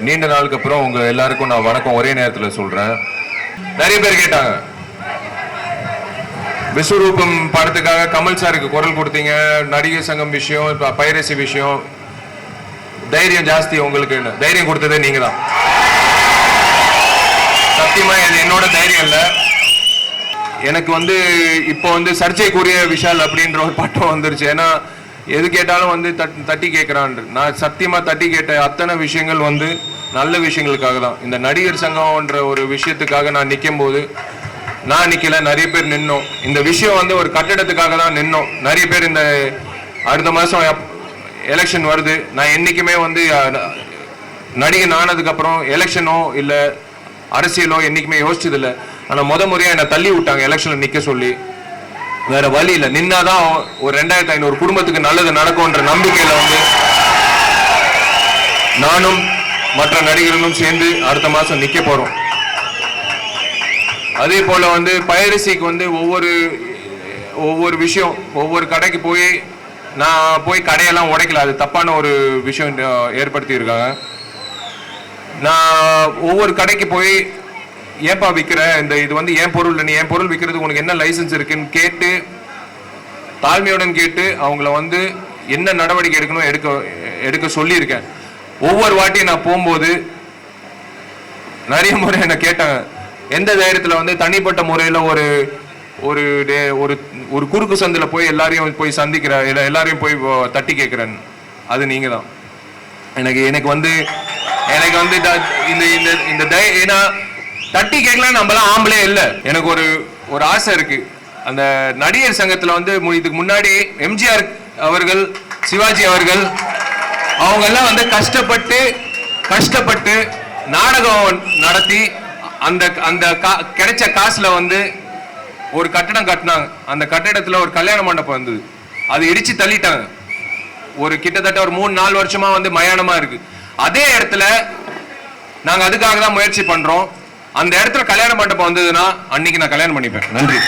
நீண்ட நாளுக்கு அப்புறம் உங்க எல்லாருக்கும் நான் வணக்கம் ஒரே நேரத்தில் சொல்றேன். நிறைய பேர் கேட்டாங்க, விஸ்வரூபம் படத்துக்காக கமல் சாருக்கு குரல் கொடுத்தீங்க, நடிகர் சங்கம் விஷயம், பைரசி விஷயம், தைரியம் ஜாஸ்தி உங்களுக்கு. தைரியம் கொடுத்ததே நீங்க தான். சத்தியமா இது என்னோட தைரியம் இல்லை. எனக்கு இப்போ சர்ச்சைக்குரிய விஷால் அப்படின்ற ஒரு பட்டம் வந்துருச்சு. ஏன்னா எது கேட்டாலும் தட்டி கேட்கிறான். நான் சத்தியமா தட்டி கேட்ட அத்தனை விஷயங்கள் நல்ல விஷயங்களுக்காக தான். இந்த நடிகர் சங்கம்ன்ற ஒரு விஷயத்துக்காக நான் நிற்கும் போது நான் நிக்கல, நிறைய பேர் நின்னோம். இந்த விஷயம் ஒரு கட்டிடத்துக்காக தான் நின்னோம். நிறைய பேர் இந்த அடுத்த மாசம் எலெக்ஷன் வருது. நான் என்னைக்குமே நடிகன் ஆனதுக்கு அப்புறம் எலெக்ஷனோ இல்ல அரசியலோ என்னைக்குமே யோசிச்சதில்லை. ஆனா முறையா என்னை தள்ளி விட்டாங்க எலெக்ஷன்ல நிக்க சொல்லி. வேற வழி இல்லை, நின்னாதான் ஒரு 2500 குடும்பத்துக்கு நல்லது நடக்கும்ன்ற நம்பிக்கையில நானும் மற்ற நடிகர்களும் சேர்ந்து அடுத்த மாசம் நிக்க போறோம். அதே போல பைரசிக்கு ஒவ்வொரு விஷயம், ஒவ்வொரு கடைக்கு போய் நான் போய் கடையெல்லாம் உடைக்கல, அது தப்பான ஒரு விஷயம் ஏற்படுத்தி இருக்காங்க. நான் ஒவ்வொரு கடைக்கு போய் ஏன்பா விற்கிற, இது என் பொருள், நீ என் பொருள் விற்கிறது உனக்கு என்ன லைசன்ஸ் இருக்குன்னு கேட்டு, தாழ்மையுடன் கேட்டு அவங்கள என்ன நடவடிக்கை எடுக்கணும் எடுக்க சொல்லியிருக்கேன். ஒவ்வொரு வாட்டியும் நான் போகும்போது நிறைய முறை என்ன கேட்டாங்க, எந்த தைரியத்தில் தனிப்பட்ட முறையில் ஒரு ஒரு ஒரு குறுக்கு சந்தில் போய் எல்லாரையும் போய் சந்திக்கிற, எல்லாரையும் போய் தட்டி கேட்குறேன். அது நீங்க தான். எனக்கு இந்த ஏன்னா தட்டி கேட்கலாம், நம்மளாம் ஆம்பளே இல்லை. எனக்கு ஒரு ஆசை இருக்கு. அந்த நடிகர் சங்கத்துல இதுக்கு முன்னாடி எம்ஜிஆர் அவர்கள், சிவாஜி அவர்கள், அவங்க எல்லாம் கஷ்டப்பட்டு நாடகம் நடத்தி அந்த கிடைச்ச காசுல ஒரு கட்டடம் கட்டினாங்க. அந்த கட்டிடத்துல ஒரு கல்யாண மண்டபம் இருந்தது. அது இடிச்சு தள்ளிட்டாங்க. கிட்டத்தட்ட ஒரு 3-4 வருஷமா மயானமா இருக்கு. அதே இடத்துல நாங்க அதுக்காக தான் முயற்சி பண்றோம். அந்த இடத்துல கல்யாண மண்டபம் வந்ததுன்னா அன்னைக்கு நான் கல்யாணம் பண்ணிப்பேன். நன்றி.